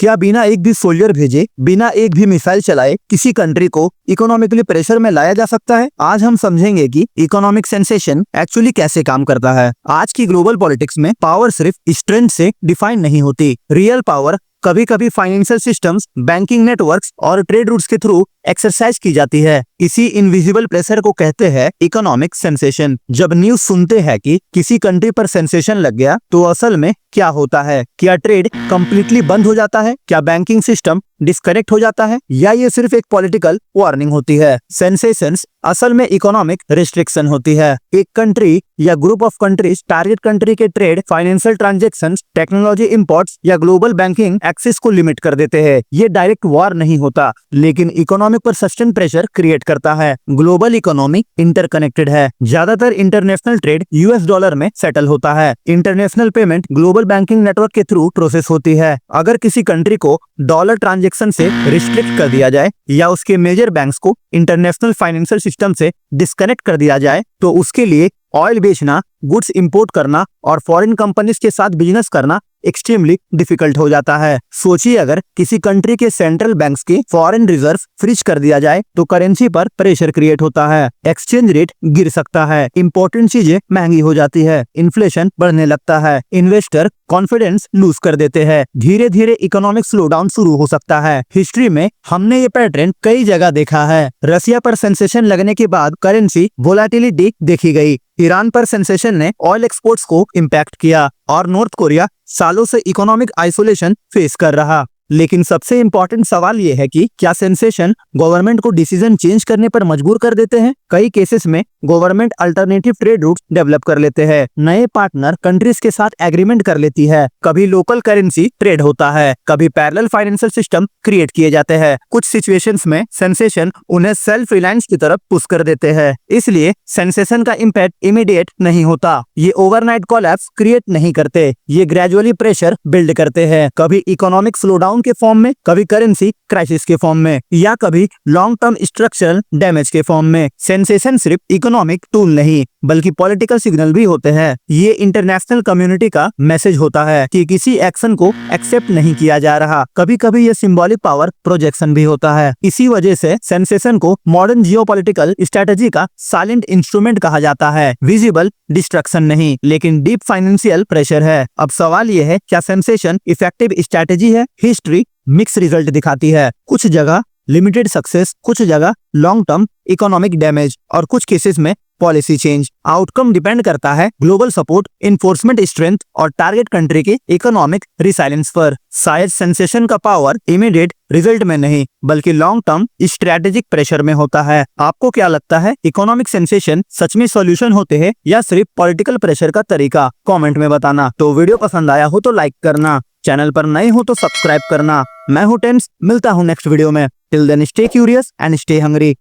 क्या बिना एक भी सोल्जर भेजे, बिना एक भी मिसाइल चलाए किसी कंट्री को इकोनॉमिकली प्रेशर में लाया जा सकता है? आज हम समझेंगे कि इकोनॉमिक सेंसेशन एक्चुअली कैसे काम करता है। आज की ग्लोबल पॉलिटिक्स में पावर सिर्फ स्ट्रेंथ से डिफाइन नहीं होती। रियल पावर कभी कभी फाइनेंशियल सिस्टम्स, बैंकिंग नेटवर्क्स और ट्रेड रूट्स के थ्रू एक्सरसाइज की जाती है। इसी इनविजिबल प्रेशर को कहते हैं इकोनॉमिक सेंसेशन। जब न्यूज सुनते हैं कि किसी कंट्री पर सेंसेशन लग गया, तो असल में क्या होता है? क्या ट्रेड कंप्लीटली बंद हो जाता है? क्या बैंकिंग सिस्टम डिस्कनेक्ट हो जाता है? या ये सिर्फ एक पॉलिटिकल वार्निंग होती है? सेंसेशंस असल में इकोनॉमिक रिस्ट्रिक्शन होती है। एक कंट्री या group of countries target country के trade, financial transactions, technology imports या ग्लोबल बैंकिंग एक्सेस को लिमिट कर देते हैं। ये डायरेक्ट वॉर नहीं होता, लेकिन इकोनॉमिक पर सस्टेन प्रेशर क्रिएट करता है। ग्लोबल इकोनॉमी इंटरकनेक्टेड है। ज्यादातर इंटरनेशनल ट्रेड यूएस डॉलर में सेटल होता है। International payment global banking network के थ्रू प्रोसेस होती है। अगर किसी कंट्री को डॉलर ट्रांजैक्शन से रिस्ट्रिक्ट कर दिया जाए या उसके मेजर बैंक्स को इंटरनेशनल फाइनेंशियल सिस्टम से डिस्कनेक्ट कर दिया जाए, तो उसके लिए ऑयल बेचना, गुड्स इंपोर्ट करना और फॉरेन कंपनीज के साथ बिजनेस करना एक्सट्रीमली डिफिकल्ट हो जाता है। सोचिए, अगर किसी कंट्री के सेंट्रल बैंक्स के फॉरेन रिजर्व फ्रीज कर दिया जाए, तो करेंसी पर प्रेशर क्रिएट होता है। एक्सचेंज रेट गिर सकता है, इंपॉर्टेंट चीजें महंगी हो जाती है, इन्फ्लेशन बढ़ने लगता है, इन्वेस्टर कॉन्फिडेंस लूज कर देते हैं, धीरे धीरे इकोनॉमिक स्लोडाउन शुरू हो सकता है। हिस्ट्री में हमने ये पैटर्न कई जगह देखा है। रसिया पर सेंसेशन लगने के बाद करेंसी वोलेटिलिटी देखी गई। ईरान पर सेंसेशन ने ऑयल एक्सपोर्ट्स को इम्पैक्ट किया और नॉर्थ कोरिया सालों से इकोनॉमिक आइसोलेशन फेस कर रहा। लेकिन सबसे इम्पोर्टेंट सवाल ये है कि क्या सेंसेशन गवर्नमेंट को डिसीजन चेंज करने पर मजबूर कर देते हैं? कई केसेस में government alternative trade routes develop कर लेते हैं, नए पार्टनर कंट्रीज के साथ एग्रीमेंट कर लेती है, कभी लोकल करेंसी ट्रेड होता है, कभी पैरेलल फाइनेंशियल सिस्टम क्रिएट किए जाते हैं। कुछ सिचुएशंस में सेंसेशन उन्हें सेल्फ रिलायंस की तरफ पुश कर देते हैं। इसलिए सेंसेशन का इम्पैक्ट इमीडिएट नहीं होता। ये ओवरनाइट कोलैप्स क्रिएट नहीं करते, ये ग्रेजुअली प्रेशर बिल्ड करते हैं, कभी इकोनॉमिक स्लोडाउन के फॉर्म में, कभी करेंसी क्राइसिस के फॉर्म में, या कभी लॉन्ग टर्म स्ट्रक्चरल डैमेज के फॉर्म में। सेंसेशन सिर्फ इकोनॉमिक टूल नहीं, बल्कि पॉलिटिकल सिग्नल भी होते हैं। ये इंटरनेशनल कम्युनिटी का मैसेज होता है कि किसी एक्शन को एक्सेप्ट नहीं किया जा रहा। कभी कभी ये सिंबॉलिक पावर प्रोजेक्शन भी होता है। इसी वजह से सेंसेशन को मॉडर्न जियोपॉलिटिकल स्ट्रेटजी का साइलेंट इंस्ट्रूमेंट कहा जाता है। विजिबल डिस्ट्रक्शन नहीं, लेकिन डीप फाइनेंशियल प्रेशर है। अब सवाल ये है, क्या सेंसेशन इफेक्टिव स्ट्रेटजी है? हिस्ट्री मिक्स रिजल्ट दिखाती है। कुछ जगह लिमिटेड सक्सेस, कुछ जगह लॉन्ग टर्म इकोनॉमिक डैमेज और कुछ केसेस में पॉलिसी चेंज। आउटकम डिपेंड करता है ग्लोबल सपोर्ट, इन्फोर्समेंट स्ट्रेंथ और टारगेट कंट्री के इकोनॉमिक रिसाइलेंस पर। शायद सेंसेशन का पावर इमीडिएट रिजल्ट में नहीं, बल्कि लॉन्ग टर्म स्ट्रेटेजिक प्रेशर में होता है। आपको क्या लगता है, इकोनॉमिक सेंसेशन सच में सॉल्यूशन होते हैं या सिर्फ पॉलिटिकल प्रेशर का तरीका? कमेंट में बताना। तो वीडियो पसंद आया हो तो लाइक करना, चैनल पर नए हो तो सब्सक्राइब करना। मैं हूं टेंस, मिलता हूं नेक्स्ट वीडियो में। Till then stay curious and stay hungry.